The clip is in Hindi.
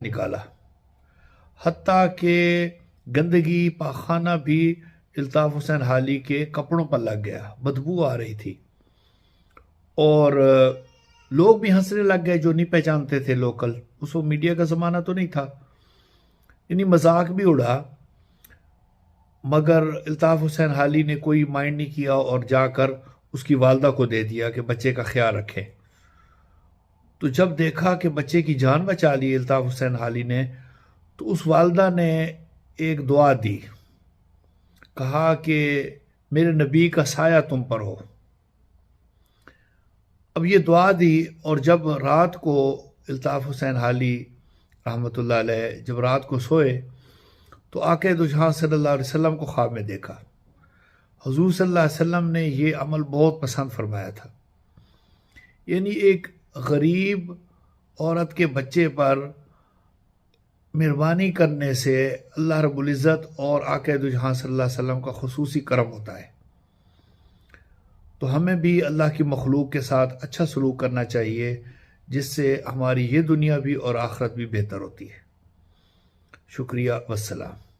निकाला, हत्ता कि गंदगी पाखाना भी अल्ताफ़ हुसैन हाली के कपड़ों पर लग गया, बदबू आ रही थी। और लोग भी हंसने लग गए जो नहीं पहचानते थे लोकल। उस वक्त मीडिया का ज़माना तो नहीं था, यानी मजाक भी उड़ा, मगर अल्ताफ़ हुसैन हाली ने कोई माइंड नहीं किया और जाकर उसकी वालदा को दे दिया कि बच्चे का ख्याल रखें। तो जब देखा कि बच्चे की जान बचा ली अल्ताफ़ हुसैन हाली ने, तो उस वालदा ने एक दुआ दी, कहा कि मेरे नबी का साया तुम पर हो। अब ये दुआ दी, और जब रात को अल्ताफ़ हुसैन हाली रहमतुल्लाह अलैह जब रात को सोए तो आके दो जहां सल्लल्लाहु अलैहि वसल्लम को ख्वाब में देखा। हुजूर सल्लल्लाहु अलैहि वसल्लम ने ये अमल बहुत पसंद फरमाया था, यानी एक गरीब औरत के बच्चे पर मेहरबानी करने से अल्लाह रब्बुल इज़्ज़त और आका दो जहां सल्लल्लाहु अलैहि वसल्लम का खुसूसी करम होता है। तो हमें भी अल्लाह की मखलूक के साथ अच्छा सलूक करना चाहिए, जिससे हमारी ये दुनिया भी और आखिरत भी बेहतर होती है। शुक्रिया, वस्सलाम।